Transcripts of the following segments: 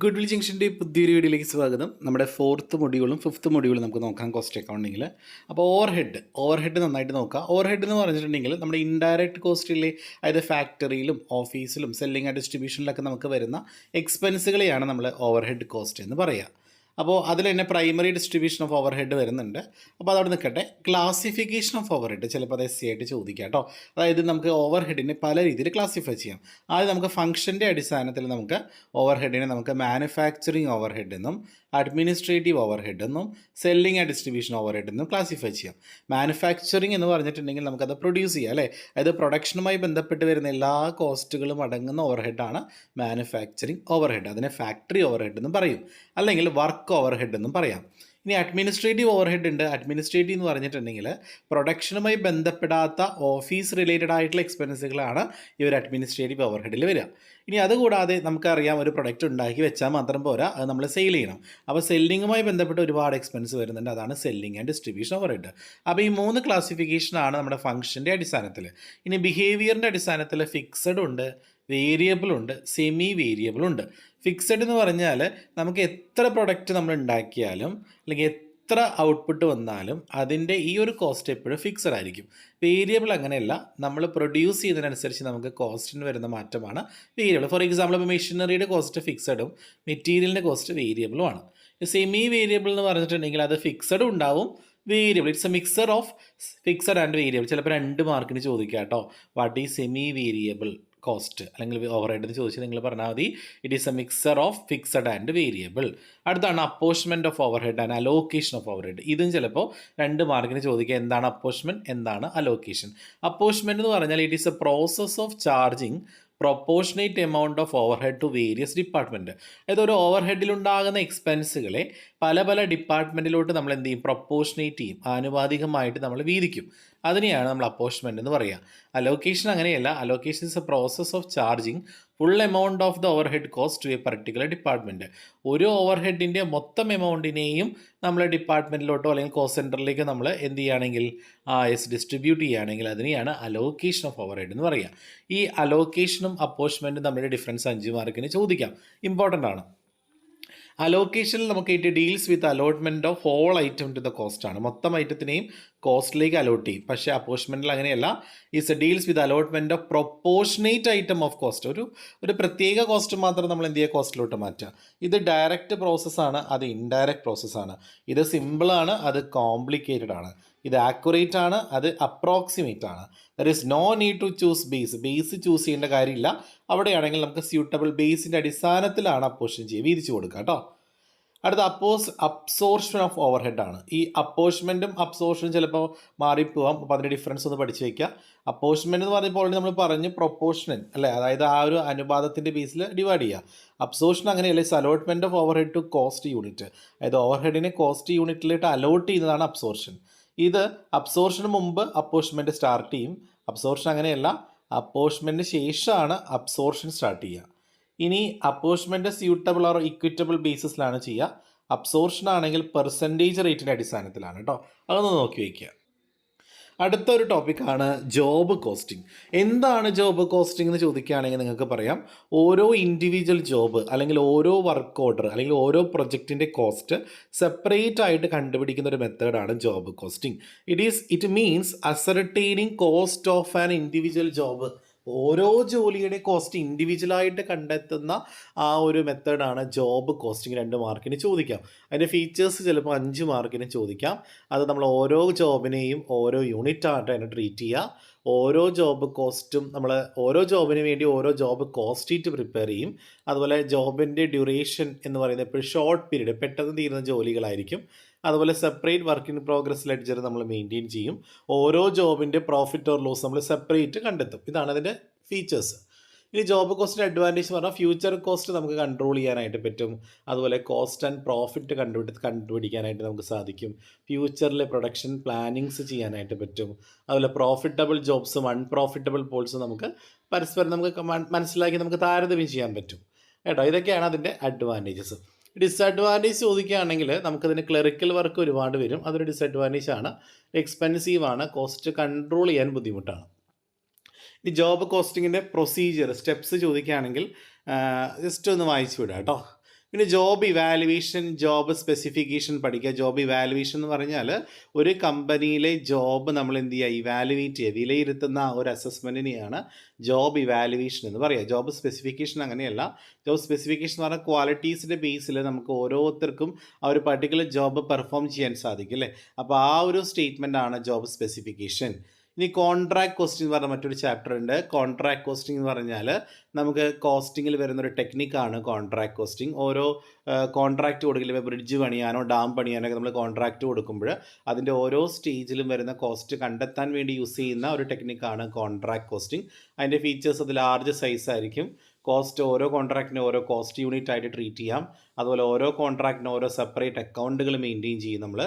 Good will ജംഗ്ഷൻ്റെ പുതിയൊരു വീഡിയോയിലേക്ക് സ്വാഗതം. നമ്മുടെ ഫോർത്ത് മൊഡ്യൂളും ഫിഫ്ത്ത് മൊഡ്യൂളും നമുക്ക് നോക്കാം കോസ്റ്റ് അക്കൗണ്ടിങ്ങിൽ. അപ്പോൾ ഓവർ ഹെഡ് നന്നായിട്ട് നോക്കാം. ഓവർ ഹെഡ് എന്ന് പറഞ്ഞിട്ടുണ്ടെങ്കിൽ നമ്മുടെ ഇൻഡയറക്റ്റ് കോസ്റ്റിലെ, അതായത് ഫാക്ടറിയിലും ഓഫീസിലും സെല്ലിംഗ് ആൻഡ് ഡിസ്ട്രിബ്യൂഷനിലൊക്കെ നമുക്ക് വരുന്ന എക്സ്പെൻസുകളെയാണ് നമ്മൾ ഓവർ ഹെഡ് കോസ്റ്റ് എന്ന് പറയുക. അപ്പോൾ അതിൽ തന്നെ primary distribution of over head വരുന്നുണ്ട്. അപ്പോൾ അതവിടെ നിൽക്കട്ടെ. ക്ലാസിഫിക്കേഷൻ ഓഫ് ഓവർ ഹെഡ് ചിലപ്പോൾ അത് എസ് സി ആയിട്ട് ചോദിക്കാം കേട്ടോ. അതായത് നമുക്ക് ഓവർ ഹെഡിനെ പല രീതിയിൽ ക്ലാസിഫൈ ചെയ്യാം. ആദ്യം നമുക്ക് ഫംഗ്ഷൻ്റെ അടിസ്ഥാനത്തിൽ നമുക്ക് ഓവർ ഹെഡിനെ നമുക്ക് മാനുഫാക്ചറിങ് ഓവർ ഹെഡ് എന്നും അഡ്മിനിസ്ട്രേറ്റീവ് ഓവർ ഹെഡ് എന്നും selling and distribution over head എന്നും ക്ലാസിഫൈ ചെയ്യാം. മാനുഫാക്ചറിങ് എന്ന് പറഞ്ഞിട്ടുണ്ടെങ്കിൽ നമുക്കത് പ്രൊഡ്യൂസ് ചെയ്യാം അല്ലേ. അതായത് പ്രൊഡക്ഷനുമായി ബന്ധപ്പെട്ട് വരുന്ന എല്ലാ കോസ്റ്റുകളും അടങ്ങുന്ന ഓവർ ഹെഡാണ് മാനുഫാക്ചറിങ് ഓവർ ഹെഡ്. അതിനെ ഫാക്ടറി ഓവർ ഹെഡ് എന്നും പറയും, അല്ലെങ്കിൽ വർക്ക് ഓവർ ഹെഡ് എന്നും പറയാം. ഇനി അഡ്മിനിസ്ട്രേറ്റീവ് ഓവർ ഹെഡ് ഉണ്ട്. അഡ്മിനിസ്ട്രേറ്റീവ് എന്ന് പറഞ്ഞിട്ടുണ്ടെങ്കിൽ പ്രൊഡക്ഷനുമായി ബന്ധപ്പെടാത്ത ഓഫീസ് റിലേറ്റഡ് ആയിട്ടുള്ള എക്സ്പെൻസുകളാണ് ഈ ഒരു അഡ്മിനിസ്ട്രേറ്റീവ് ഓവർ ഹെഡിൽ വരിക. ഇനി അതുകൂടാതെ നമുക്കറിയാം, ഒരു പ്രൊഡക്റ്റ് ഉണ്ടാക്കി വെച്ചാൽ മാത്രം പോരാ, അത് നമ്മൾ സെയിൽ ചെയ്യണം. അപ്പോൾ സെല്ലിങ്ങുമായി ബന്ധപ്പെട്ട് ഒരുപാട് എക്സ്പെൻസ് വരുന്നുണ്ട്. അതാണ് selling and distribution over head. അപ്പോൾ ഈ 3 ക്ലാസിഫിക്കേഷനാണ് നമ്മുടെ ഫംഗ്ഷൻ്റെ അടിസ്ഥാനത്തിൽ. ഇനി ബിഹേവിയറിൻ്റെ അടിസ്ഥാനത്തിൽ ഫിക്സഡ് ഉണ്ട്, വേരിയബിൾ ഉണ്ട്, സെമി വേരിയബിൾ ഉണ്ട്. ഫിക്സഡ് എന്ന് പറഞ്ഞാൽ നമുക്ക് എത്ര പ്രൊഡക്റ്റ് നമ്മൾ ഉണ്ടാക്കിയാലും അല്ലെങ്കിൽ എത്ര ഔട്ട്പുട്ട് വന്നാലും അതിൻ്റെ ഈ ഒരു കോസ്റ്റ് എപ്പോഴും ഫിക്സഡ് ആയിരിക്കും. വേരിയബിൾ അങ്ങനെയല്ല, നമ്മൾ പ്രൊഡ്യൂസ് ചെയ്യുന്നതിനനുസരിച്ച് നമുക്ക് കോസ്റ്റിന് വരുന്ന മാറ്റമാണ് വേരിയബിൾ. ഫോർ എക്സാമ്പിൾ, ഇപ്പോൾ മെഷീനറിയുടെ കോസ്റ്റ് ഫിക്സഡും മെറ്റീരിയലിൻ്റെ കോസ്റ്റ് വേരിയബിളുമാണ്. സെമി വേരിയബിൾ എന്ന് പറഞ്ഞിട്ടുണ്ടെങ്കിൽ അത് ഫിക്സഡും ഉണ്ടാവും, variable. It's a mixer of fixed and variable. ചിലപ്പോൾ 2 മാർക്കിന് ചോദിക്കാം കേട്ടോ. What is semi variable cost അല്ലെങ്കിൽ ഓവർ ഹെഡ് എന്ന് ചോദിച്ചാൽ നിങ്ങൾ പറഞ്ഞാൽ മതി, it is a mixer of fixed and variable. അടുത്താണ് apportionment of overhead and allocation of overhead. ഇതും ചിലപ്പോൾ 2 മാർക്കിന് ചോദിക്കുക. എന്താണ് അപ്പോഷ്മെൻറ്റ്, എന്താണ് അലോക്കേഷൻ? അപ്പോഷ്മെൻറ്റ് എന്ന് പറഞ്ഞാൽ it is a process of charging proportionate amount of overhead to various department. അതായത് ഒരു ഓവർ ഹെഡിലുണ്ടാകുന്ന എക്സ്പെൻസുകളെ പല പല ഡിപ്പാർട്ട്മെൻറ്റിലോട്ട് നമ്മൾ എന്ത് ചെയ്യും, പ്രൊപ്പോർഷനേറ്റ് ചെയ്യും, ആനുപാതികമായിട്ട് നമ്മൾ വീതിക്കും. അതിനെയാണ് നമ്മൾ അപ്പോഷ്മെൻറ്റ് എന്ന് പറയുക. അലോക്കേഷൻ അങ്ങനെയല്ല. Allocation is a process of charging full amount of the overhead cost to a particular department. ഒരു ഓവർ ഹെഡിൻ്റെ മൊത്തം എമൗണ്ടിനെയും നമ്മൾ ഡിപ്പാർട്ട്മെൻറ്റിലോട്ടോ അല്ലെങ്കിൽ കോസ്റ്റ് സെൻറ്ററിലേക്ക് നമ്മൾ എന്ത് ചെയ്യുകയാണെങ്കിൽ ഡിസ്ട്രിബ്യൂട്ട് ചെയ്യുകയാണെങ്കിൽ അതിനെയാണ് അലോക്കേഷൻ ഓഫ് ഓവർ ഹെഡ് എന്ന് പറയുക. ഈ അലോക്കേഷനും അപ്പോഷ്മെൻറ്റും തമ്മിലുള്ള ഡിഫറൻസ് 5 മാർക്കിന് ചോദിക്കാം, ഇമ്പോർട്ടൻ്റ് ആണ്. അലോക്കേഷനിൽ നമുക്ക് it deals with allotment of whole item to the cost ആണ്. മൊത്തം ഐറ്റത്തിനെയും കോസ്റ്റിലേക്ക് അലോട്ട് ചെയ്യും. പക്ഷേ അപ്പോഷ്മെൻറ്റിൽ അങ്ങനെയല്ല. Is deals with allotment of proportionate item of cost. ഒരു പ്രത്യേക കോസ്റ്റ് മാത്രം നമ്മൾ എന്ത് ചെയ്യുക, കോസ്റ്റിലോട്ട് മാറ്റുക. ഇത് ഡയറക്റ്റ് പ്രോസസ്സാണ്, അത് ഇൻഡയറക്റ്റ് പ്രോസസ്സാണ്. ഇത് സിമ്പിളാണ്, അത് കോംപ്ലിക്കേറ്റഡ് ആണ്. ഇത് ആക്യുറേറ്റ് ആണ്, അത് അപ്രോക്സിമേറ്റ് ആണ്. There is no need to choose base choose ചെയ്യേണ്ട കാര്യമില്ല. അവിടെയാണെങ്കിൽ നമുക്ക് സ്യൂട്ടബിൾ ബേസിൻ്റെ അടിസ്ഥാനത്തിലാണ് അപ്പോർഷൻ ചെയ്യുക, വീതിച്ച് കൊടുക്കുക കേട്ടോ. അടുത്ത അബ്സോർഷൻ ഓഫ് ഓവർ ഹെഡ് ആണ്. ഈ അപ്പോർഷൻമെൻറ്റും അബ്സോർഷനും ചിലപ്പോൾ മാറിപ്പോവാം. അപ്പോൾ അതിൻ്റെ ഡിഫറൻസ് ഒന്ന് പഠിച്ച് വയ്ക്കുക. അപ്പോർഷൻമെൻറ്റ് എന്ന് പറഞ്ഞപ്പോൾ ഓൾറെഡി നമ്മൾ പറഞ്ഞു പ്രൊപ്പോർഷണൽ അല്ലേ, അതായത് ആ ഒരു അനുപാതത്തിൻ്റെ ബേസിൽ ഡിവൈഡ് ചെയ്യുക. അബ്സോർഷൻ അങ്ങനെയല്ല, it's allotment of overhead to cost unit. അതായത് ഓവർ ഹെഡിനെ കോസ്റ്റ് യൂണിറ്റിലേക്ക് അലോട്ട് ചെയ്യുന്നതാണ് അബ്സോർഷൻ. ഇത് അബ്സോർഷന് മുമ്പ് അപ്പോർഷൻമെൻറ്റ് സ്റ്റാർട്ട് ചെയ്യും. അബ്സോർഷൻ അങ്ങനെയല്ല, അപ്പോർഷൻമെൻറ്റിന് ശേഷമാണ് അബ്സോർഷൻ സ്റ്റാർട്ട് ചെയ്യുക. ഇനി അപ്പോർഷൻമെൻറ്റ് സ്യൂട്ടബിൾ ഓർ ഇക്വിറ്റബിൾ ബേസിസിലാണ് ചെയ്യുക. അബ്സോർഷൻ ആണെങ്കിൽ പെർസെൻറ്റേജ് റേറ്റിൻ്റെ അടിസ്ഥാനത്തിലാണ് കേട്ടോ. അതൊന്ന് നോക്കി വയ്ക്കുക. അടുത്തൊരു ടോപ്പിക്കാണ് ജോബ് കോസ്റ്റിംഗ്. എന്താണ് ജോബ് കോസ്റ്റിംഗ് എന്ന് ചോദിക്കുകയാണെങ്കിൽ നിങ്ങൾക്ക് പറയാം, ഓരോ ഇൻഡിവിജ്വൽ ജോബ് അല്ലെങ്കിൽ ഓരോ വർക്ക് ഓർഡർ അല്ലെങ്കിൽ ഓരോ പ്രൊജക്റ്റിൻ്റെ കോസ്റ്റ് സെപ്പറേറ്റ് ആയിട്ട് കണ്ടുപിടിക്കുന്ന ഒരു മെത്തേഡാണ് job costing. It means ascertaining cost of an individual job. ഓരോ ജോലിയുടെ കോസ്റ്റ് ഇൻഡിവിജ്വലായിട്ട് കണ്ടെത്തുന്ന ആ ഒരു മെത്തേഡാണ് ജോബ് കോസ്റ്റിംഗ്. 2 മാർക്കിന് ചോദിക്കാം. അതിൻ്റെ ഫീച്ചേഴ്സ് ചിലപ്പോൾ 5 മാർക്കിന് ചോദിക്കാം. അത് നമ്മൾ ഓരോ ജോബിനെയും ഓരോ യൂണിറ്റ് ആയിട്ട് തന്നെ ട്രീറ്റ് ചെയ്യുക. ഓരോ ജോബ് കോസ്റ്റും നമ്മൾ ഓരോ ജോബിന് വേണ്ടി ഓരോ ജോബ് കോസ്റ്റ് ഷീറ്റ് പ്രിപ്പയർ ചെയ്യും. അതുപോലെ ജോബിൻ്റെ ഡ്യൂറേഷൻ എന്ന് പറയുന്നത് എപ്പോഴും ഷോർട്ട് പീരീഡ്, പെട്ടെന്ന് തീരുന്ന ജോലികളായിരിക്കും. അതുപോലെ separate work in progress ledger നമ്മൾ മെയിൻറ്റെയിൻ ചെയ്യും. ഓരോ ജോബിൻ്റെ പ്രോഫിറ്റ് ഓർ ലോസ് നമ്മൾ സെപ്പറേറ്റ് കണ്ടെത്തും. ഇതാണ് അതിൻ്റെ ഫീച്ചേഴ്സ്. ഇനി ജോബ് കോസ്റ്റിൻ്റെ അഡ്വാൻറ്റേജ് പറഞ്ഞാൽ ഫ്യൂച്ചർ കോസ്റ്റ് നമുക്ക് കൺട്രോൾ ചെയ്യാനായിട്ട് പറ്റും. അതുപോലെ കോസ്റ്റ് ആൻഡ് പ്രോഫിറ്റ് കണ്ടുപിടിക്കാനായിട്ട് നമുക്ക് സാധിക്കും. ഫ്യൂച്ചറിലെ പ്രൊഡക്ഷൻ പ്ലാനിങ്സ് ചെയ്യാനായിട്ട് പറ്റും. അതുപോലെ പ്രോഫിറ്റബിൾ ജോബ്സും അൺപ്രോഫിറ്റബിൾ പോൾസും നമുക്ക് പരസ്പരം നമുക്ക് മനസ്സിലാക്കി നമുക്ക് താരതമ്യം ചെയ്യാൻ പറ്റും കേട്ടോ. ഇതൊക്കെയാണ് അതിൻ്റെ അഡ്വാൻറ്റേജസ്. ഡിസഡ്വാൻറ്റേജ് ചോദിക്കുകയാണെങ്കിൽ നമുക്കതിന് ക്ലറിക്കൽ വർക്ക് ഒരുപാട് വരും. അതൊരു ഡിസഡ്വാൻറ്റേജ് ആണ്. എക്സ്പെൻസീവാണ്, കോസ്റ്റ് കൺട്രോൾ ചെയ്യാൻ ബുദ്ധിമുട്ടാണ്. ഈ ജോബ് കോസ്റ്റിങ്ങിൻ്റെ പ്രൊസീജിയർ സ്റ്റെപ്സ് ചോദിക്കുകയാണെങ്കിൽ ജസ്റ്റ് ഒന്ന് വായിച്ചു വിടാം കേട്ടോ. പിന്നെ ജോബ് ഇവാലുവേഷൻ, ജോബ് സ്പെസിഫിക്കേഷൻ പഠിക്കുക. ജോബ് ഇവാലുവേഷൻ എന്ന് പറഞ്ഞാൽ ഒരു കമ്പനിയിലെ ജോബ് നമ്മൾ എന്ത് ചെയ്യുക, ഇവാലുവേറ്റ് ചെയ്യുക, വിലയിരുത്തുന്ന ഒരു അസസ്മെൻറ്റിനെയാണ് ജോബ് ഇവാലുവേഷൻ എന്ന് പറയുക. ജോബ് സ്പെസിഫിക്കേഷൻ അങ്ങനെയല്ല. ജോബ് സ്പെസിഫിക്കേഷൻ എന്ന് പറഞ്ഞാൽ ക്വാളിറ്റീസിൻ്റെ ബേസിൽ നമുക്ക് ഓരോരുത്തർക്കും ആ ഒരു പർട്ടിക്കുലർ ജോബ് പെർഫോം ചെയ്യാൻ സാധിക്കും അല്ലേ. അപ്പോൾ ആ ഒരു സ്റ്റേറ്റ്മെൻ്റ് ആണ് ജോബ് സ്പെസിഫിക്കേഷൻ. ഇനി കോൺട്രാക്ട് കോസ്റ്റിംഗ് എന്ന് പറഞ്ഞ മറ്റൊരു ചാപ്റ്റർ ഉണ്ട്. കോൺട്രാക്ട് കോസ്റ്റിംഗ് എന്ന് പറഞ്ഞാൽ നമുക്ക് കോസ്റ്റിങ്ങിൽ വരുന്നൊരു ടെക്നിക്കാണ് കോൺട്രാക്ട് കോസ്റ്റിംഗ്. ഓരോ കോൺട്രാക്റ്റ് കൊടുക്കില്ല, ബ്രിഡ്ജ് പണിയാനോ ഡാം പണിയാനോ ഒക്കെ നമ്മൾ കോൺട്രാക്റ്റ് കൊടുക്കുമ്പോൾ അതിൻ്റെ ഓരോ സ്റ്റേജിലും വരുന്ന കോസ്റ്റ് കണ്ടെത്താൻ വേണ്ടി യൂസ് ചെയ്യുന്ന ഒരു ടെക്നിക്കാണ് കോൺട്രാക്ട് കോസ്റ്റിംഗ്. അതിൻ്റെ ഫീച്ചേഴ്സ് അത് ലാർജ് സൈസ് ആയിരിക്കും. കോസ്റ്റ് ഓരോ കോൺട്രാക്റ്റിനും ഓരോ കോസ്റ്റ് യൂണിറ്റ് ആയിട്ട് ട്രീറ്റ് ചെയ്യാം. അതുപോലെ ഓരോ കോൺട്രാക്റ്റിനും ഓരോ സെപ്പറേറ്റ് അക്കൗണ്ടുകൾ മെയിൻറ്റെയിൻ ചെയ്യും നമ്മൾ.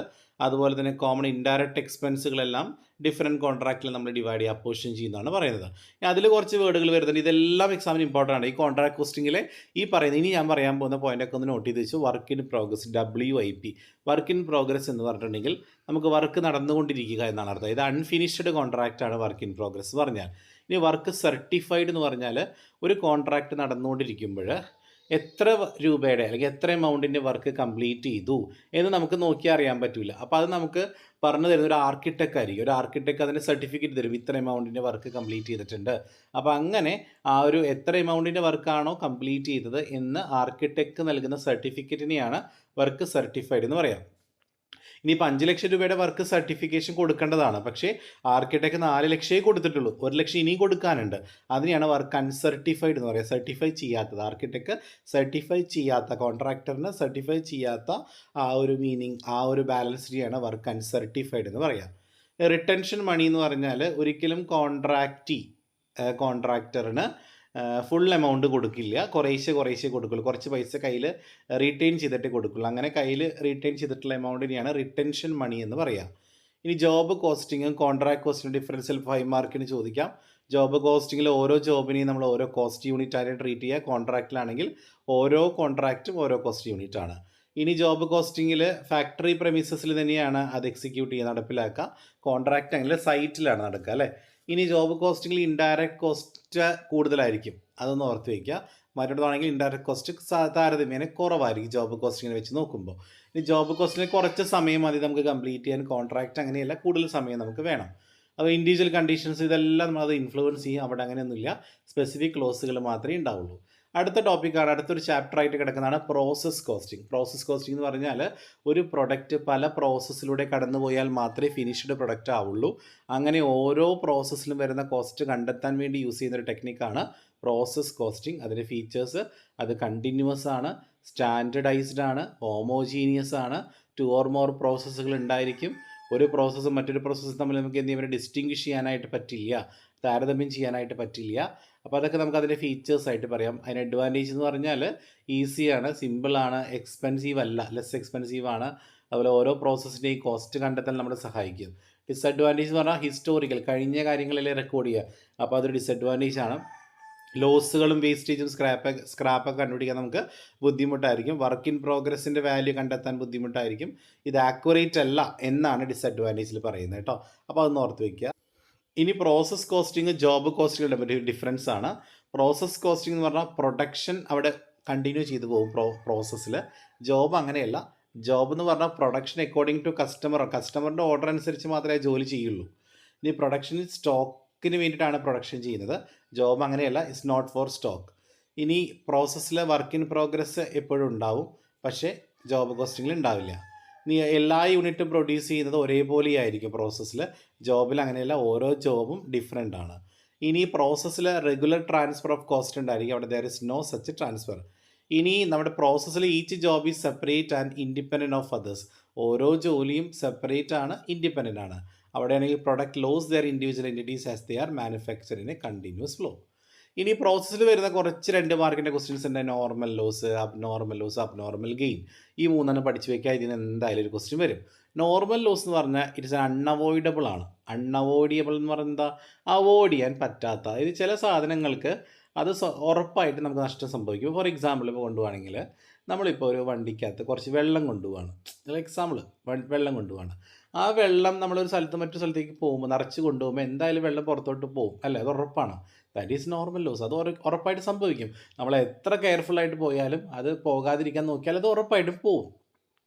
അതുപോലെ തന്നെ കോമൺ ഇൻഡയറക്റ്റ് എക്സ്പെൻസുകളെല്ലാം ഡിഫറെൻറ്റ് കോൺട്രാക്റ്റിൽ നമ്മൾ ഡിവൈഡ് ചെയ്യുക, അപ്പോർഷൻ ചെയ്യുന്നതാണ് പറയുന്നത്. അതിൽ കുറച്ച് വേർഡുകൾ വരുന്നുണ്ട്. ഇതെല്ലാം എക്സാമിന് ഇമ്പോർട്ടൻ്റ് ആണ്. ഈ കോൺട്രാക്ട് കോസ്റ്റിങ്ങിലെ ഈ പറയുന്നത് ഇനി ഞാൻ പറയാൻ പോകുന്ന പോയിൻ്റൊക്കെ ഒന്ന് നോട്ട് ചെയ്ത് വെച്ചു. Work in progress, WIP. Work in progress എന്ന് പറഞ്ഞിട്ടുണ്ടെങ്കിൽ നമുക്ക് വർക്ക് നടന്നുകൊണ്ടിരിക്കുക എന്നാണ് അർത്ഥം. ഇത് അൺഫിനിഷ്ഡ് കോൺട്രാക്റ്റ് ആണ് വർക്ക് ഇൻ പ്രോഗ്രസ് പറഞ്ഞാൽ. ഇനി വർക്ക് സർട്ടിഫൈഡ് എന്ന് പറഞ്ഞാൽ ഒരു കോൺട്രാക്റ്റ് നടന്നുകൊണ്ടിരിക്കുമ്പോൾ എത്ര രൂപയുടെ അല്ലെങ്കിൽ എത്ര എമൗണ്ടിൻ്റെ വർക്ക് കംപ്ലീറ്റ് ചെയ്തു എന്ന് നമുക്ക് നോക്കിയാൽ അറിയാൻ പറ്റില്ല. അപ്പോൾ അത് നമുക്ക് പറഞ്ഞു തരുന്ന ഒരു ആർക്കിടെക്റ്റ് ആയിരിക്കും. ഒരു ആർക്കിടെക്റ്റ് അതിൻ്റെ സർട്ടിഫിക്കറ്റ് തരും, ഇത്ര എമൗണ്ടിൻ്റെ വർക്ക് കംപ്ലീറ്റ് ചെയ്തിട്ടുണ്ട്. അപ്പോൾ അങ്ങനെ ആ ഒരു എത്ര എമൗണ്ടിൻ്റെ വർക്കാണോ കംപ്ലീറ്റ് ചെയ്തത് എന്ന് ആർക്കിടെക്റ്റ് നൽകുന്ന സർട്ടിഫിക്കറ്റിനെയാണ് വർക്ക് സർട്ടിഫൈഡ് എന്ന് പറയാം. ഇനിയിപ്പോൾ 5 ലക്ഷം രൂപയുടെ വർക്ക് സർട്ടിഫിക്കേഷൻ കൊടുക്കേണ്ടതാണ്, പക്ഷേ ആർക്കിടെക്ട് 4 ലക്ഷമേ കൊടുത്തിട്ടുള്ളൂ, 1 ലക്ഷം ഇനിയും കൊടുക്കാനുണ്ട്. അതിനെയാണ് വർക്ക് അൺസർട്ടിഫൈഡ് എന്ന് പറയുക. സർട്ടിഫൈ ചെയ്യാത്തത്, ആർക്കിടെക്ട് സർട്ടിഫൈ ചെയ്യാത്ത, കോൺട്രാക്ടറിന് സർട്ടിഫൈ ചെയ്യാത്ത ആ ഒരു മീനിങ്, ആ ഒരു ബാലൻസിനെയാണ് വർക്ക് അൺസർട്ടിഫൈഡ് എന്ന് പറയുക. റിട്ടൻഷൻ മണി എന്ന് പറഞ്ഞാൽ ഒരിക്കലും കോൺട്രാക്ടറിന് ഫുൾ എമൗണ്ട് കൊടുക്കില്ല, കുറേശ്ശെ കൊടുക്കുള്ളൂ. കുറച്ച് പൈസ കയ്യിൽ റീറ്റെയിൻ ചെയ്തിട്ടേ കൊടുക്കുള്ളൂ. അങ്ങനെ കയ്യിൽ റീറ്റെയിൻ ചെയ്തിട്ടുള്ള എമൗണ്ടിനെയാണ് റിട്ടൻഷൻ മണി എന്ന് പറയുക. ഇനി ജോബ് കോസ്റ്റിങ്ങും കോൺട്രാക്ട് കോസ്റ്റിനും ഡിഫറൻസിൽ 5 മാർക്കിന് ചോദിക്കാം. ജോബ് കോസ്റ്റിങ്ങിൽ ഓരോ ജോബിനെയും നമ്മൾ ഓരോ കോസ്റ്റ് യൂണിറ്റ് ആയിട്ട് ട്രീറ്റ് ചെയ്യുക. കോൺട്രാക്റ്റിലാണെങ്കിൽ ഓരോ കോൺട്രാക്റ്റും ഓരോ കോസ്റ്റ് യൂണിറ്റ് ആണ്. ഇനി ജോബ് കോസ്റ്റിങ്ങിൽ ഫാക്ടറി പ്രമിസസിൽ തന്നെയാണ് അത് എക്സിക്യൂട്ട് ചെയ്യുക, നടപ്പിലാക്കുക. കോൺട്രാക്റ്റ് അങ്ങനെ സൈറ്റിലാണ് നടക്കുക അല്ലേ. ഇനി ജോബ് കോസ്റ്റിങ്ങിൽ ഇൻഡയറക്റ്റ് കോസ്റ്റ് കൂടുതലായിരിക്കും, അതൊന്ന് ഓർത്ത് വയ്ക്കുക. മറ്റൊന്നാണെങ്കിൽ ഇൻഡയറക്റ്റ് കോസ്റ്റ് താരതമ്യേന കുറവായിരിക്കും ജോബ് കോസ്റ്റിങ്ങിനെ വെച്ച് നോക്കുമ്പോൾ. ഇനി ജോബ് കോസ്റ്റിന് കുറച്ച് സമയം മതി നമുക്ക് കംപ്ലീറ്റ് ചെയ്യാൻ. കോൺട്രാക്റ്റ് അങ്ങനെയല്ല, കൂടുതൽ സമയം നമുക്ക് വേണം. അപ്പോൾ ഇൻഡിവിജ്വൽ കണ്ടീഷൻസ് ഇതെല്ലാം നമ്മളത് ഇൻഫ്ലുവൻസ് ചെയ്യും. അവിടെ അങ്ങനെയൊന്നുമില്ല, സ്പെസിഫിക് ക്ലോസുകൾ മാത്രമേ ഉണ്ടാവുള്ളൂ. അടുത്ത ടോപ്പിക്കാണ്, അടുത്തൊരു ചാപ്റ്റർ ആയിട്ട് കിടക്കുന്നതാണ് പ്രോസസ് കോസ്റ്റിംഗ്. പ്രോസസ് കോസ്റ്റിംഗ് എന്ന് പറഞ്ഞാൽ ഒരു പ്രൊഡക്റ്റ് പല പ്രോസസ്സിലൂടെ കടന്നു പോയാൽ മാത്രമേ ഫിനിഷ്ഡ് പ്രൊഡക്റ്റ് ആവുള്ളൂ. അങ്ങനെ ഓരോ പ്രോസസ്സിലും വരുന്ന കോസ്റ്റ് കണ്ടെത്താൻ വേണ്ടി യൂസ് ചെയ്യുന്നൊരു ടെക്നിക്കാണ് പ്രോസസ് കോസ്റ്റിംഗ്. അതിൻ്റെ ഫീച്ചേഴ്സ്, അത് കണ്ടിന്യൂസ് ആണ്, സ്റ്റാൻഡർഡൈസ്ഡ് ആണ്, ഹോമോജീനിയസ് ആണ്, 2 or more പ്രോസസ്സുകൾ ഉണ്ടായിരിക്കും. ഒരു പ്രോസസ്സും മറ്റൊരു പ്രോസസ്സും തമ്മിൽ നമുക്ക് എന്ത് ചെയ്യാൻ ഡിസ്റ്റിങ്വിഷ് ചെയ്യാനായിട്ട് പറ്റില്ല, താരതമ്യം ചെയ്യാനായിട്ട് പറ്റില്ല. അപ്പോൾ അതൊക്കെ നമുക്ക് അതിൻ്റെ ഫീച്ചേഴ്സ് ആയിട്ട് പറയാം. അതിന് അഡ്വാൻറ്റേജ് എന്ന് പറഞ്ഞാൽ ഈസിയാണ്, സിമ്പിളാണ്, എക്സ്പെൻസീവ് അല്ല, ലെസ് എക്സ്പെൻസീവ് ആണ്. അതുപോലെ ഓരോ പ്രോസസ്സിൻ്റെയും കോസ്റ്റ് കണ്ടെത്താൻ നമ്മളെ സഹായിക്കും. ഡിസഡ്വാൻറ്റേജ് എന്ന് പറഞ്ഞാൽ ഹിസ്റ്റോറിക്കൽ, കഴിഞ്ഞ കാര്യങ്ങളിലെ റെക്കോർഡ് ചെയ്യുക, അപ്പോൾ അതൊരു ഡിസഡ്വാൻറ്റേജ് ആണ്. ലോസുകളും വേസ്റ്റേജും സ്ക്രാപ്പൊക്കെ കണ്ടുപിടിക്കാൻ നമുക്ക് ബുദ്ധിമുട്ടായിരിക്കും. വർക്ക് ഇൻ പ്രോഗ്രസിൻ്റെ വാല്യൂ കണ്ടെത്താൻ ബുദ്ധിമുട്ടായിരിക്കും. ഇത് ആക്യുറേറ്റ് അല്ല എന്നാണ് ഡിസഡ്വാൻറ്റേജിൽ പറയുന്നത് കേട്ടോ. അപ്പോൾ അതൊന്ന് ഓർത്ത് വയ്ക്കുക. ഇനി പ്രോസസ് കോസ്റ്റിംഗ് ജോബ് കോസ്റ്റിംഗ് തമ്മിൽ ഡിഫറൻസ് ആണ്. പ്രോസസ് കോസ്റ്റിംഗ് എന്ന് പറഞ്ഞാൽ പ്രൊഡക്ഷൻ അവിടെ കണ്ടിന്യൂ ചെയ്തു പോകും പ്രോസസ്സിൽ. ജോബ് അങ്ങനെയല്ല. ജോബ് എന്ന് പറഞ്ഞാൽ പ്രൊഡക്ഷൻ അക്കോർഡിംഗ് ടു കസ്റ്റമറിൻ്റെ ഓർഡർ അനുസരിച്ച് മാത്രമേ ജോലി ചെയ്യുള്ളൂ. ഇനി പ്രൊഡക്ഷൻ സ്റ്റോക്കിന് വേണ്ടിയിട്ടാണ് പ്രൊഡക്ഷൻ ചെയ്യുന്നത്. ജോബ് അങ്ങനെയല്ല, ഇറ്റ്സ് നോട്ട് ഫോർ സ്റ്റോക്ക്. ഇനി പ്രോസസ്സിൽ വർക്ക് ഇൻ പ്രോഗ്രസ് എപ്പോഴും ഉണ്ടാവും, പക്ഷേ ജോബ് കോസ്റ്റിങ്ങിൽ ഉണ്ടാവില്ല. ഇനി എല്ലാ യൂണിറ്റും പ്രൊഡ്യൂസ് ചെയ്യുന്നത് ഒരേപോലെ ആയിരിക്കും പ്രോസസ്സിൽ. ജോബിൽ അങ്ങനെയല്ല, ഓരോ ജോബും ഡിഫറെൻ്റ് ആണ്. ഇനി പ്രോസസ്സിൽ റെഗുലർ ട്രാൻസ്ഫർ ഓഫ് കോസ്റ്റ് ഉണ്ടായിരിക്കും, അവിടെ there is no such transfer. ഇനി നമ്മുടെ പ്രോസസ്സിൽ each job is separate and independent of others. ഓരോ ജോലിയും സെപ്പറേറ്റ് ആണ്, ഇൻഡിപെൻഡൻ്റ് ആണ്. അവിടെയാണെങ്കിൽ product loss their individual entities as they are manufacture in a continuous flow. ഇനി പ്രോസസ്സിൽ വരുന്ന കുറച്ച് 2 മാർക്കിൻ്റെ ക്വസ്റ്റ്യൻസ് ഉണ്ട്. Normal loss, abnormal gain. ഈ 3 പഠിച്ചു വയ്ക്കുക. ഇതിന് എന്തായാലും ഒരു ക്വസ്റ്റ്യൻ വരും. നോർമൽ ലോസ് എന്ന് പറഞ്ഞാൽ ഇറ്റ്സ് അൺഅവോയ്ഡബിൾ ആണ്. അൺഅവോയ്ഡബിൾ എന്ന് പറഞ്ഞാൽ എന്താ, അവോയ്ഡ് ചെയ്യാൻ പറ്റാത്ത. ഇത് ചില സാധനങ്ങൾക്ക് അത് ഉറപ്പായിട്ട് നമുക്ക് നഷ്ടം സംഭവിക്കും. ഫോർ എക്സാമ്പിൾ ഇപ്പോൾ കൊണ്ടുപോവാണെങ്കിൽ നമ്മളിപ്പോൾ ഒരു വണ്ടിക്കകത്ത് കുറച്ച് വെള്ളം കൊണ്ടുപോവാണ്. എക്സാമ്പിൾ, വെള്ളം കൊണ്ടുപോവാണ്. ആ വെള്ളം നമ്മളൊരു സ്ഥലത്ത് മറ്റൊരു സ്ഥലത്തേക്ക് പോകുമ്പോൾ, നിറച്ച് കൊണ്ടുപോകുമ്പോൾ എന്തായാലും വെള്ളം പുറത്തോട്ട് പോകും അല്ലേ, അത് ഉറപ്പാണ്. That is normal loss. അത് ഉറപ്പായിട്ട് സംഭവിക്കും. നമ്മൾ എത്ര കെയർഫുള്ളായിട്ട് പോയാലും അത് പോകാതിരിക്കാൻ നോക്കിയാൽ അത് ഉറപ്പായിട്ടും പോവും.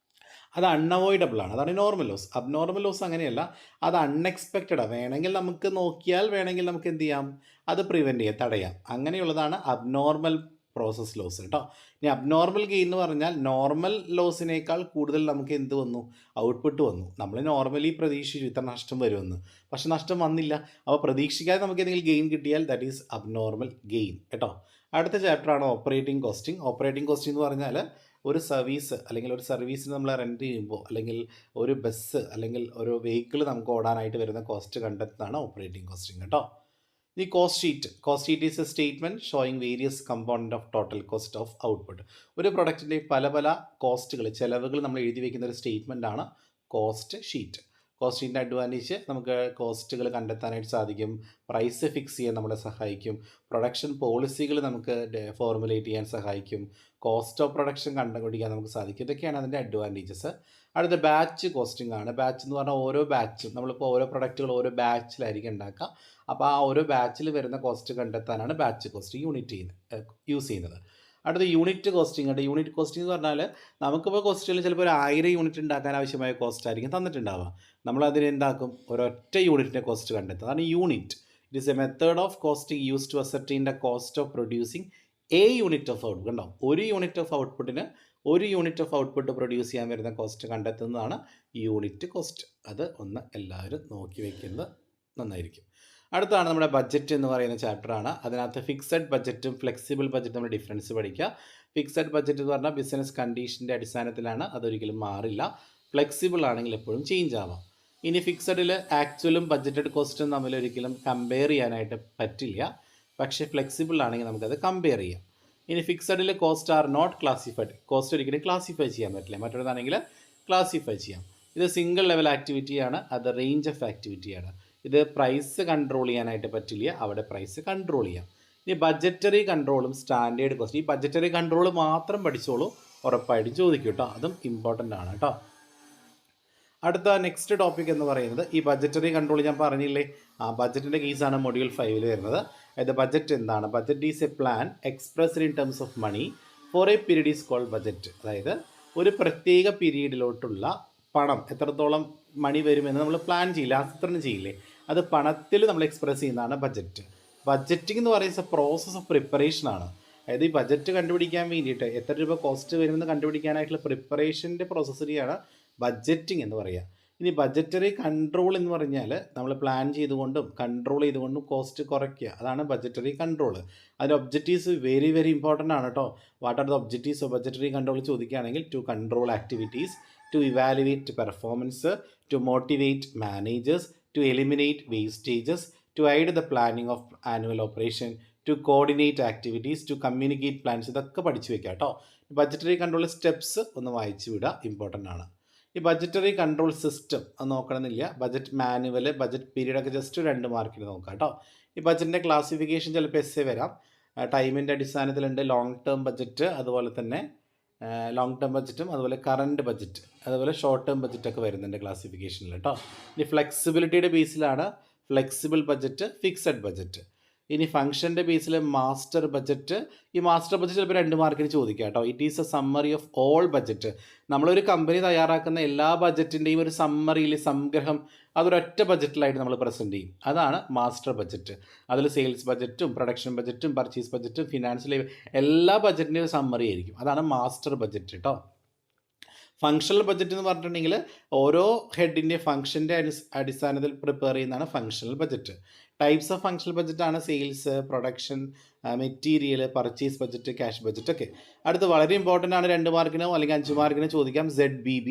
അത് അൺഅവോയ്ഡബിൾ ആണ്. അതാണ് നോർമൽ ലോസ്. അബ്നോർമൽ ലോസ് അങ്ങനെയല്ല, അത് അൺഎക്സ്പെക്റ്റഡാണ്. വേണമെങ്കിൽ നമുക്ക് നോക്കിയാൽ വേണമെങ്കിൽ നമുക്ക് എന്ത് ചെയ്യാം, അത് പ്രിവെൻറ്റ് ചെയ്യാം, തടയാം. അങ്ങനെയുള്ളതാണ് അബ്നോർമൽ പ്രോസസ് ലോസ് കേട്ടോ. ഇനി അബ്നോർമൽ ഗെയിൻ എന്ന് പറഞ്ഞാൽ നോർമൽ ലോസിനേക്കാൾ കൂടുതൽ നമുക്ക് എന്ത് വന്നു, ഔട്ട്പുട്ട് വന്നു. നമ്മൾ നോർമലി പ്രതീക്ഷിച്ചു ഇത്ര നഷ്ടം വരുമെന്ന്, പക്ഷെ നഷ്ടം വന്നില്ല. അപ്പോൾ പ്രതീക്ഷിക്കാതെ നമുക്ക് എന്തെങ്കിലും ഗെയിൻ കിട്ടിയാൽ ദാറ്റ് ഈസ് അബ്നോർമൽ ഗെയിൻ കേട്ടോ. അടുത്ത ചാപ്റ്ററാണ് ഓപ്പറേറ്റിംഗ് കോസ്റ്റിംഗ്. ഓപ്പറേറ്റിംഗ് കോസ്റ്റിംഗ് എന്ന് പറഞ്ഞാൽ ഒരു സർവീസ് അല്ലെങ്കിൽ ഒരു സർവീസിന് നമ്മൾ റെൻറ്റ് ചെയ്യുമ്പോൾ, അല്ലെങ്കിൽ ഒരു ബസ് അല്ലെങ്കിൽ ഒരു വെഹിക്കിൾ നമുക്ക് ഓടാനായിട്ട് വരുന്ന കോസ്റ്റ് കണ്ടെത്തുന്നതാണ് ഓപ്പറേറ്റിംഗ് കോസ്റ്റിംഗ് കേട്ടോ. ഈ cost sheet is A statement showing various component of total cost of output. ഒരു പ്രൊഡക്റ്റിൻ്റെ പല പല കോസ്റ്റുകൾ, ചിലവുകൾ നമ്മൾ എഴുതി വയ്ക്കുന്ന ഒരു സ്റ്റേറ്റ്മെൻ്റ് ആണ് കോസ്റ്റ് ഷീറ്റ്. കോസ്റ്റ് ഷീറ്റിൻ്റെ അഡ്വാൻറ്റേജ് നമുക്ക് കോസ്റ്റുകൾ കണ്ടെത്താനായിട്ട് സാധിക്കും, പ്രൈസ് ഫിക്സ് ചെയ്യാൻ നമ്മളെ സഹായിക്കും, പ്രൊഡക്ഷൻ പോളിസികൾ നമുക്ക് ഫോർമുലേറ്റ് ചെയ്യാൻ സഹായിക്കും, കോസ്റ്റ് ഓഫ് പ്രൊഡക്ഷൻ കണ്ടുപിടിക്കാൻ നമുക്ക് സാധിക്കും. ഇതൊക്കെയാണ് അതിൻ്റെ അഡ്വാൻറ്റേജസ്. അടുത്ത ബാച്ച് കോസ്റ്റിംഗ് ആണ്. ബാച്ച് എന്ന് പറഞ്ഞാൽ ഓരോ ബാച്ചും, നമ്മളിപ്പോൾ ഓരോ പ്രൊഡക്റ്റുകൾ ഓരോ ബാച്ചിലായിരിക്കും ഉണ്ടാക്കുക. അപ്പോൾ ആ ഓരോ ബാച്ചിൽ വരുന്ന കോസ്റ്റ് കണ്ടെത്താനാണ് ബാച്ച് കോസ്റ്റിംഗ് യൂസ് ചെയ്യുന്നത്. അടുത്ത യൂണിറ്റ് കോസ്റ്റിംഗ് ഉണ്ട്. യൂണിറ്റ് കോസ്റ്റിംഗ് എന്ന് പറഞ്ഞാൽ നമുക്കിപ്പോൾ കോസ്റ്റുകൾ ചിലപ്പോൾ ഒരു 1000 യൂണിറ്റ് ഉണ്ടാക്കാൻ ആവശ്യമായ കോസ്റ്റ് ആയിരിക്കും തന്നിട്ടുണ്ടാവുക. നമ്മളതിന് എന്താക്കും, ഒരൊറ്റ യൂണിറ്റിൻ്റെ കോസ്റ്റ് കണ്ടെത്തുക. അതാണ് unit. It is a method of costing use to ascertain the cost of producing a unit of output. കണ്ടോ, ഒരു യൂണിറ്റ് ഓഫ് ഔട്ട്പുട്ടിന് ഒരു യൂണിറ്റ് ഓഫ് ഔട്ട്പുട്ട് പ്രൊഡ്യൂസ് ചെയ്യാൻ വരുന്ന കോസ്റ്റ് കണ്ടെത്തുന്നതാണ് യൂണിറ്റ് കോസ്റ്റ്. അത് ഒന്ന് എല്ലാവരും നോക്കി വയ്ക്കുന്നത് നന്നായിരിക്കും. അടുത്താണ് നമ്മുടെ ബഡ്ജറ്റ് എന്ന് പറയുന്ന ചാപ്റ്ററാണ്. അതിനകത്ത് ഫിക്സഡ് ബഡ്ജറ്റും ഫ്ലെക്സിബിൾ ബഡ്ജറ്റും നമ്മൾ ഡിഫറൻസ് പഠിക്കുക. ഫിക്സഡ് ബഡ്ജറ്റ് എന്ന് പറഞ്ഞാൽ ബിസിനസ് കണ്ടീഷൻ്റെ അടിസ്ഥാനത്തിലാണ്, അതൊരിക്കലും മാറില്ല. ഫ്ലെക്സിബിൾ ആണെങ്കിൽ എപ്പോഴും ചേഞ്ച് ആവാം. ഇനി ഫിക്സഡിൽ ആക്ച്വലും ബഡ്ജറ്റഡ് കോസ്റ്റും തമ്മിൽ ഒരിക്കലും കമ്പയർ ചെയ്യാനായിട്ട് പറ്റില്ല, പക്ഷേ ഫ്ലെക്സിബിൾ ആണെങ്കിൽ നമുക്കത് കമ്പയർ ചെയ്യാം. ഇനി ഫിക്സഡിൽ cost are not classified. Cost ഒരിക്കലും ക്ലാസിഫൈ ചെയ്യാൻ പറ്റില്ല, മറ്റൊരുതാണെങ്കിൽ ക്ലാസിഫൈ ചെയ്യാം. ഇത് സിംഗിൾ ലെവൽ ആക്ടിവിറ്റിയാണ്, അത് റേഞ്ച് ഓഫ് ആക്ടിവിറ്റിയാണ്. ഇത് പ്രൈസ് കൺട്രോൾ ചെയ്യാനായിട്ട് പറ്റില്ല, അവിടെ പ്രൈസ് കൺട്രോൾ ചെയ്യാം. ഇനി ബഡ്ജറ്ററി കൺട്രോളും സ്റ്റാൻഡേർഡ് കോസ്റ്റ്. ഈ ബഡ്ജറ്ററി കൺട്രോൾ മാത്രം പഠിച്ചോളൂ, ഉറപ്പായിട്ടും ചോദിക്കും കേട്ടോ, അതും ഇമ്പോർട്ടൻ്റ് ആണ് കേട്ടോ. അടുത്ത നെക്സ്റ്റ് ടോപ്പിക് എന്ന് പറയുന്നത് ഈ ബഡ്ജറ്ററി കൺട്രോൾ ഞാൻ പറഞ്ഞില്ലേ, ബഡ്ജറ്റിൻ്റെ കേസാണ് മൊഡ്യൂൾ 5 വരുന്നത്. അതായത് ബഡ്ജറ്റ് എന്താണ്? Budget is a plan expressed in terms of money for a period is called budget. അതായത് ഒരു പ്രത്യേക പീരീഡിലോട്ടുള്ള പണം എത്രത്തോളം മണി വരുമെന്ന് നമ്മൾ പ്ലാൻ ചെയ്യില്ല, ആസൂത്രണം ചെയ്യില്ലേ, അത് പണത്തിൽ നമ്മൾ എക്സ്പ്രസ് ചെയ്യുന്നതാണ് ബഡ്ജറ്റ്. ബഡ്ജറ്റിംഗ് എന്ന് പറയുന്ന പ്രോസസ് ഓഫ് പ്രിപ്പറേഷൻ ആണ്. അതായത് ഈ ബഡ്ജറ്റ് കണ്ടുപിടിക്കാൻ വേണ്ടിയിട്ട് എത്ര രൂപ കോസ്റ്റ് വരുമെന്ന് കണ്ടുപിടിക്കാനായിട്ടുള്ള പ്രിപ്പറേഷൻ്റെ പ്രോസസ്സിനെയാണ് ബഡ്ജറ്റിംഗ് എന്ന് പറയുക. ഇനി ബഡ്ജറ്ററി കൺട്രോൾ എന്ന് പറഞ്ഞാൽ നമ്മൾ പ്ലാൻ ചെയ്തുകൊണ്ടും കൺട്രോൾ ചെയ്തുകൊണ്ടും കോസ്റ്റ് കുറയ്ക്കുക, അതാണ് ബഡ്ജറ്ററി കൺട്രോൾ. അതിൻ്റെ ഒബ്ജക്റ്റീവ്സ് വെരി വെരി ഇമ്പോർട്ടൻ്റ് ആണ് കേട്ടോ. What are the objectives of budgetary control ചോദിക്കുകയാണെങ്കിൽ to control activities, to evaluate performance, to motivate managers, to eliminate wastages, to aid the planning of annual operation, to coordinate activities, to communicate plans. ഇതൊക്കെ പഠിച്ചു വെക്കുക കേട്ടോ. Budgetary control steps ഒന്ന് വായിച്ചു വിടുക, important ആണ്. ഈ ബഡ്ജറ്ററി കൺട്രോൾ സിസ്റ്റം അത് നോക്കണമെന്നില്ല. ബഡ്ജറ്റ് മാനുവൽ, ബഡ്ജറ്റ് പീരീഡൊക്കെ ജസ്റ്റ് 2 മാർക്കിന് നോക്കാം കേട്ടോ. ഈ ബഡ്ജറ്റിൻ്റെ ക്ലാസിഫിക്കേഷൻ ചിലപ്പോൾ എസ്സേ വരാം. ടൈമിൻ്റെ അടിസ്ഥാനത്തിലുണ്ട് ലോങ് ടേം ബഡ്ജറ്റ്, അതുപോലെ തന്നെ ലോങ് ടേം ബഡ്ജറ്റും അതുപോലെ കറണ്ട് ബഡ്ജറ്റ്, അതുപോലെ ഷോർട്ട് ടേം ബഡ്ജറ്റൊക്കെ വരുന്നുണ്ട് ക്ലാസിഫിക്കേഷനിൽ കേട്ടോ. ഇനി ഫ്ലെക്സിബിലിറ്റിയുടെ ബേസിലാണ് ഫ്ലെക്സിബിൾ ബഡ്ജറ്റ്, ഫിക്സഡ് ബഡ്ജറ്റ്. ഇനി ഫംഗ്ഷൻ്റെ ബേസിൽ മാസ്റ്റർ ബഡ്ജറ്റ്. ഈ മാസ്റ്റർ ബഡ്ജറ്റ് ചിലപ്പോൾ 2 മാർക്കിന് ചോദിക്കുക കേട്ടോ. It is A summary of all budget. നമ്മളൊരു കമ്പനി തയ്യാറാക്കുന്ന എല്ലാ ബഡ്ജറ്റിൻ്റെയും ഒരു സമ്മറിയിൽ സംഗ്രഹം അതൊരൊറ്റ ബഡ്ജറ്റിലായിട്ട് നമ്മൾ പ്രസൻറ്റ് ചെയ്യും, അതാണ് മാസ്റ്റർ ബഡ്ജറ്റ്. അതിൽ സെയിൽസ് ബഡ്ജറ്റും പ്രൊഡക്ഷൻ ബഡ്ജറ്റും പർച്ചേസ് ബഡ്ജറ്റും ഫിനാൻഷ്യൽ എല്ലാ ബഡ്ജറ്റിൻ്റെയും സമ്മറി ആയിരിക്കും, അതാണ് മാസ്റ്റർ ബഡ്ജറ്റ് കേട്ടോ. ഫങ്ഷണൽ ബഡ്ജറ്റ് എന്ന് പറഞ്ഞിട്ടുണ്ടെങ്കിൽ ഓരോ ഹെഡിൻ്റെ ഫംഗ്ഷൻ്റെ അടിസ്ഥാനത്തിൽ പ്രിപ്പയർ ചെയ്യുന്നതാണ് functional budget. Types of functional ബഡ്ജറ്റാണ് sales, production, material, purchase budget, cash budget ഒക്കെ. അടുത്ത് വളരെ ഇമ്പോർട്ടൻ്റ് ആണ്, 2 മാർക്കിനോ അല്ലെങ്കിൽ 5 മാർക്കിനോ ചോദിക്കാം. ZBB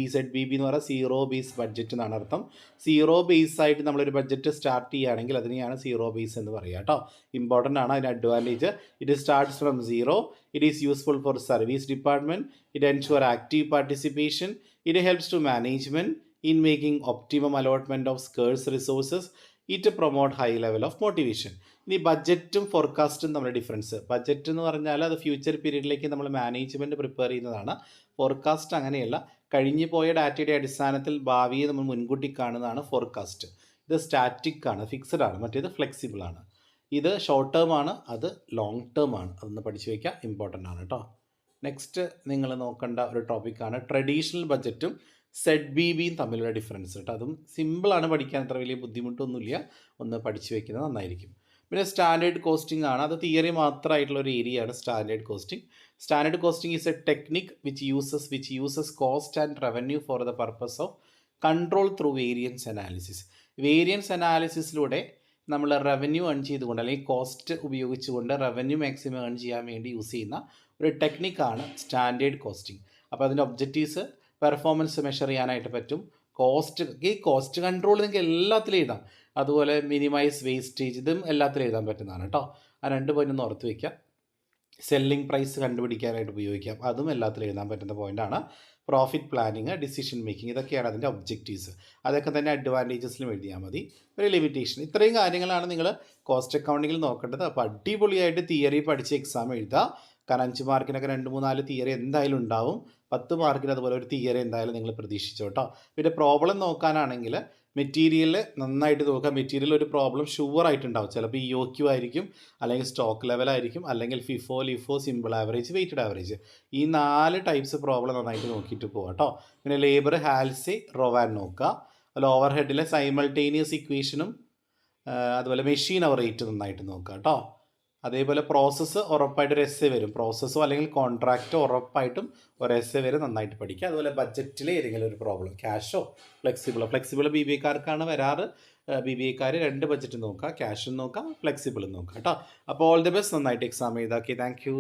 എന്ന് പറഞ്ഞാൽ സീറോ ബേസ് ബഡ്ജറ്റ് എന്നാണ് അർത്ഥം. സീറോ ബേസ് ആയിട്ട് നമ്മളൊരു ബഡ്ജറ്റ് സ്റ്റാർട്ട് ചെയ്യുകയാണെങ്കിൽ അതിനെയാണ് സീറോ ബേസ് എന്ന് പറയുക കേട്ടോ. ഇമ്പോർട്ടൻ്റ് ആണ്, അതിന് advantage. It starts from zero. It is useful for service department. It ensure active participation. It helps to management in making optimum allotment of scarce resources. It promote high level of motivation. ഇനി ബഡ്ജറ്റും ഫോർകാസ്റ്റും തമ്മിൽ difference. Budget എന്ന് പറഞ്ഞാൽ അത് future പീരീഡിലേക്ക് നമ്മൾ management prepare ചെയ്യുന്നതാണ്. Forecast അങ്ങനെയല്ല, കഴിഞ്ഞു പോയ ഡാറ്റയുടെ അടിസ്ഥാനത്തിൽ ഭാവിയെ നമ്മൾ മുൻകൂട്ടി കാണുന്നതാണ് ഫോർകാസ്റ്റ്. ഇത് സ്റ്റാറ്റിക് ആണ്, ഫിക്സഡ് ആണ്, മറ്റേത് ഫ്ലെക്സിബിൾ ആണ്. ഇത് ഷോർട്ട് ടേം ആണ്, അത് ലോങ് ടേം ആണ്. അതൊന്ന് പഠിച്ചു വയ്ക്കുക, ഇമ്പോർട്ടൻ്റ് ആണ് കേട്ടോ. നെക്സ്റ്റ് നിങ്ങൾ നോക്കേണ്ട ഒരു ടോപ്പിക്കാണ് ട്രഡീഷണൽ ബഡ്ജറ്റും ZBBയും തമ്മിലുള്ള ഡിഫറൻസ് കേട്ടോ. അതും സിമ്പിളാണ് പഠിക്കാൻ, അത്ര വലിയ ബുദ്ധിമുട്ടൊന്നുമില്ല. ഒന്ന് പഠിച്ചു വയ്ക്കുന്നത് നന്നായിരിക്കും. പിന്നെ സ്റ്റാൻഡേർഡ് കോസ്റ്റിംഗ് ആണ്, അത് തിയറി മാത്രമായിട്ടുള്ള ഒരു ഏരിയയാണ് standard costing. Standard costing is a technique which uses cost and revenue for the purpose of control through variance analysis. Variance അനാലിസിസിലൂടെ നമ്മൾ റവന്യൂ ഏൺ ചെയ്തുകൊണ്ട് അല്ലെങ്കിൽ കോസ്റ്റ് ഉപയോഗിച്ചുകൊണ്ട് റവന്യൂ മാക്സിമം ഏൺ ചെയ്യാൻ വേണ്ടി യൂസ് ചെയ്യുന്ന ഒരു ടെക്നിക്കാണ് സ്റ്റാൻഡേർഡ് കോസ്റ്റിംഗ്. അപ്പോൾ അതിൻ്റെ ഒബ്ജക്റ്റീവ്സ് പെർഫോമൻസ് മെഷർ ചെയ്യാനായിട്ട് പറ്റും. കോസ്റ്റ് കൺട്രോൾ നിങ്ങൾക്ക് എല്ലാത്തിലും എഴുതാം. അതുപോലെ മിനിമൈസ് വേസ്റ്റേജ്, ഇതും എല്ലാത്തിലും എഴുതാൻ പറ്റുന്നതാണ് കേട്ടോ. ആ 2 പോയിന്റ് ഒന്ന് ഓർത്ത് വയ്ക്കാം. സെല്ലിംഗ് പ്രൈസ് കണ്ടുപിടിക്കാനായിട്ട് ഉപയോഗിക്കാം, അതും എല്ലാത്തിലും എഴുതാൻ പറ്റുന്ന പോയിൻ്റാണ്. പ്രോഫിറ്റ് പ്ലാനിങ്, ഡിസിഷൻ മേക്കിംഗ്, ഇതൊക്കെയാണ് അതിൻ്റെ ഒബ്ജക്റ്റീവ്സ്. അതൊക്കെ തന്നെ അഡ്വാൻറ്റേജസിലും എഴുതിയാൽ മതി. ഒരു ലിമിറ്റേഷൻ, ഇത്രയും കാര്യങ്ങളാണ് നിങ്ങൾ കോസ്റ്റ് അക്കൗണ്ടിങ്ങിൽ നോക്കേണ്ടത്. അപ്പോൾ അടിപൊളിയായിട്ട് തിയറി പഠിച്ച് എക്സാം എഴുതുക. കാരണം 5 മാർക്കിനൊക്കെ 2-3-4 തിയറി എന്തായാലും ഉണ്ടാവും. 10 മാർക്കിന് അതുപോലെ ഒരു തിയറി എന്തായാലും നിങ്ങൾ പ്രതീക്ഷിച്ചു കേട്ടോ. പിന്നെ പ്രോബ്ലം നോക്കാനാണെങ്കിൽ മെറ്റീരിയൽ നന്നായിട്ട് നോക്കുക. മെറ്റീരിയൽ ഒരു പ്രോബ്ലം ഷുവറായിട്ടുണ്ടാവും. ചിലപ്പോൾ EOQ ആയിരിക്കും, അല്ലെങ്കിൽ സ്റ്റോക്ക് ലെവലായിരിക്കും, അല്ലെങ്കിൽ FIFO, LIFO, simple average, weighted average. ഈ 4 ടൈപ്സ് പ്രോബ്ലം നന്നായിട്ട് നോക്കിയിട്ട് പോകാം കേട്ടോ. പിന്നെ ലേബർ, ഹാൽസി, റൊവാൻ നോക്കുക. അതുപോലെ ഓവർ ഹെഡിലെ സൈമൾട്ടേനിയസ് ഇക്വേഷനും അതുപോലെ മെഷീൻ അവർ റേറ്റ് നന്നായിട്ട് നോക്കുക കേട്ടോ. അതേപോലെ പ്രോസസ്സ് ഉറപ്പായിട്ട് ഒരു എസ്സേ വരും. പ്രോസസ്സോ അല്ലെങ്കിൽ കോൺട്രാക്റ്റോ ഉറപ്പായിട്ടും ഒരു എസ്സേ വരും, നന്നായിട്ട് പഠിക്കുക. അതുപോലെ ബഡ്ജറ്റിൽ ഏതെങ്കിലും ഒരു പ്രോബ്ലം, ക്യാഷോ ഫ്ലെക്സിബിൾ BBAക്കാർക്കാണ് വരാറ്. BBAക്കാർ 2 ബഡ്ജറ്റ് നോക്കുക, ക്യാഷും നോക്കുക, ഫ്ലെക്സിബിളും നോക്കുക കേട്ടോ. അപ്പോൾ ഓൾ ദി ബെസ്റ്റ്, നന്നായിട്ട് എക്സാം എഴുതാക്കി. Thank U.